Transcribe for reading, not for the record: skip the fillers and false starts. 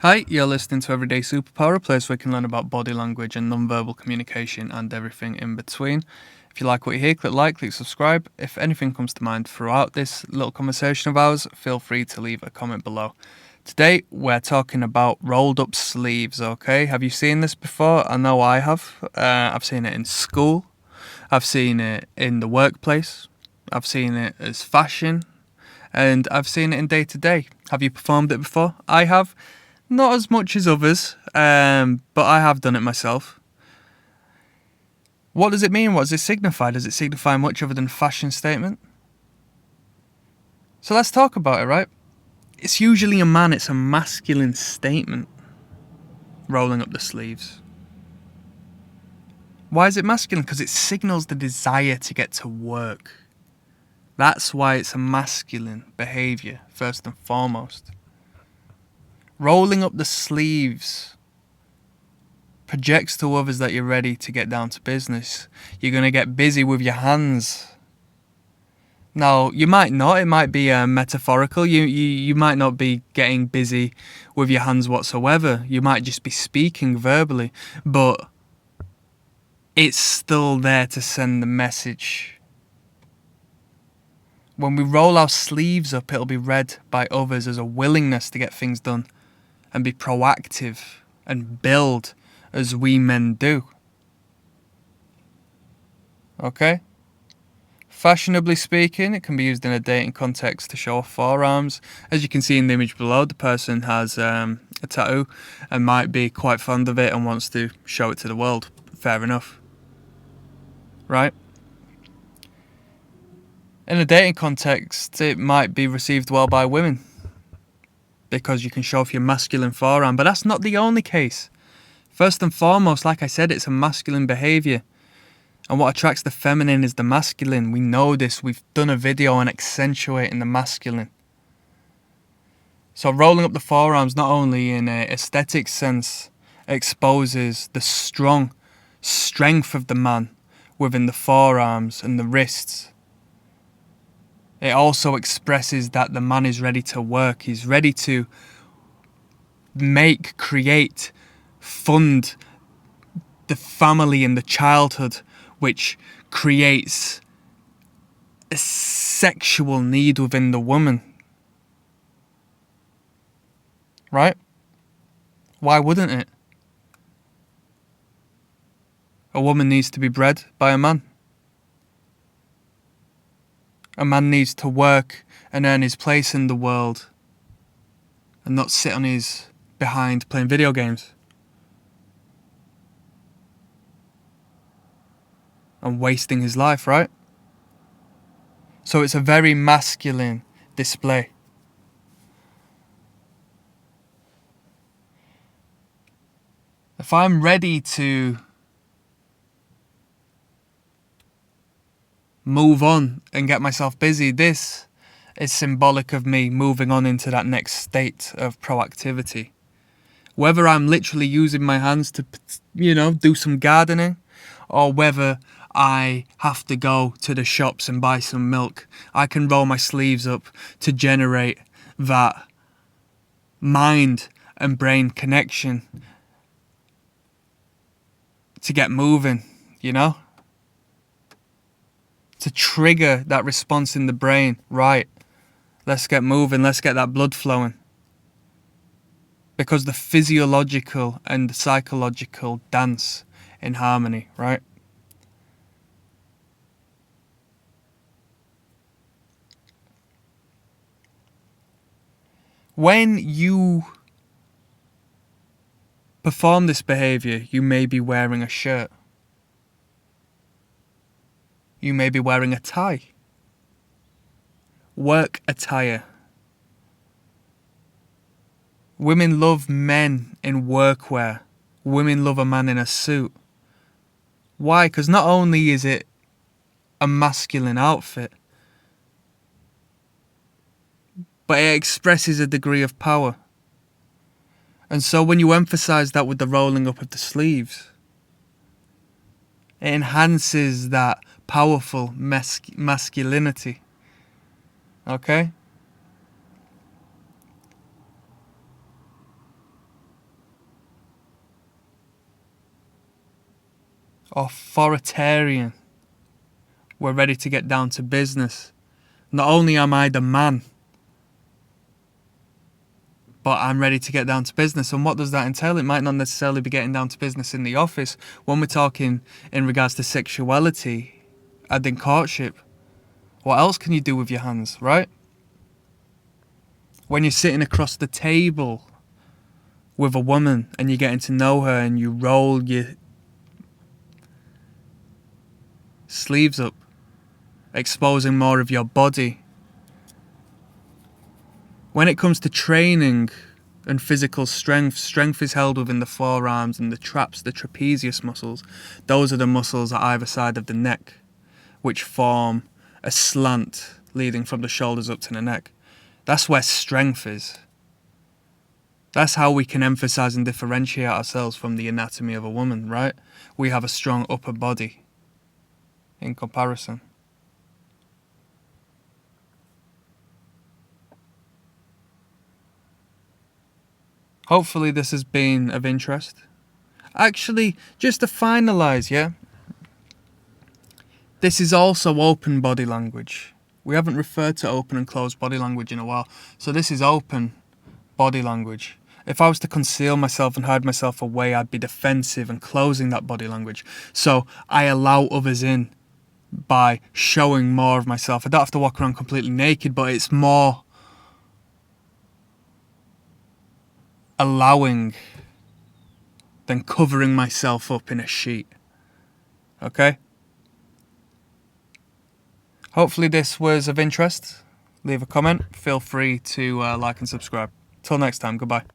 Hi, you're listening to Everyday Superpower, a place where you can learn about body language and non-verbal communication and everything in between. If you like what you hear, click like, click subscribe. If anything comes to mind throughout this little conversation of ours, feel free to leave a comment below. Today, we're talking about rolled up sleeves, okay? Have you seen this before? I know I have. I've seen it in school. I've seen it in the workplace. I've seen it as fashion. And I've seen it in day to day. Have you performed it before? I have. Not as much as others, but I have done it myself. What does it mean? What does it signify? Does it signify much other than a fashion statement? So let's talk about it, right? It's usually a man, it's a masculine statement. Rolling up the sleeves. Why is it masculine? Because it signals the desire to get to work. That's why it's a masculine behaviour, first and foremost. Rolling up the sleeves projects to others that you're ready to get down to business. You're going to get busy with your hands. Now, you might not. It might be metaphorical. You might not be getting busy with your hands whatsoever. You might just be speaking verbally. But it's still there to send the message. When we roll our sleeves up, it'll be read by others as a willingness to get things done and be proactive and build as we men do. Okay? Fashionably speaking, it can be used in a dating context to show off forearms. As you can see in the image below, the person has a tattoo and might be quite fond of it and wants to show it to the world. Fair enough. Right? In a dating context, it might be received well by women because you can show off your masculine forearm, but that's not the only case. First and foremost, like I said, it's a masculine behaviour. And what attracts the feminine is the masculine. We know this. We've done a video on accentuating the masculine. So rolling up the forearms, not only in an aesthetic sense, exposes the strong strength of the man within the forearms and the wrists. It also expresses that the man is ready to work. He's ready to make, create, fund the family and the childhood, which creates a sexual need within the woman. Right? Why wouldn't it? A woman needs to be bred by a man. A man needs to work and earn his place in the world and not sit on his behind playing video games and wasting his life, right? So it's a very masculine display. If I'm ready to move on and get myself busy, this is symbolic of me moving on into that next state of proactivity. Whether I'm literally using my hands to, do some gardening, or whether I have to go to the shops and buy some milk, I can roll my sleeves up to generate that mind and brain connection to get moving, to trigger that response in the brain. Right, let's get moving, let's get that blood flowing. Because the physiological and the psychological dance in harmony, right? When you perform this behaviour, you may be wearing a shirt. You may be wearing a tie. Work attire. Women love men in workwear. Women love a man in a suit. Why? Because not only is it a masculine outfit, but it expresses a degree of power. And so when you emphasize that with the rolling up of the sleeves, it enhances that powerful masculinity. Okay? authoritarian. We're ready to get down to business. Not only am I the man, but I'm ready to get down to business. And what does that entail? It might not necessarily be getting down to business in the office. When we're talking in regards to sexuality and in courtship, what else can you do with your hands, right? When you're sitting across the table with a woman and you're getting to know her and you roll your sleeves up, exposing more of your body. When it comes to training and physical strength, strength is held within the forearms and the traps, the trapezius muscles. Those are the muscles at either side of the neck, which form a slant leading from the shoulders up to the neck. That's where strength is. That's how we can emphasize and differentiate ourselves from the anatomy of a woman, right? We have a strong upper body in comparison. Hopefully this has been of interest. Actually, just to finalize, yeah? This is also open body language. We haven't referred to open and closed body language in a while. So this is open body language. If I was to conceal myself and hide myself away, I'd be defensive and closing that body language. So I allow others in by showing more of myself. I don't have to walk around completely naked, but it's more allowing than covering myself up in a sheet. Okay? Hopefully this was of interest. Leave a comment. Feel free to like and subscribe. Till next time, goodbye.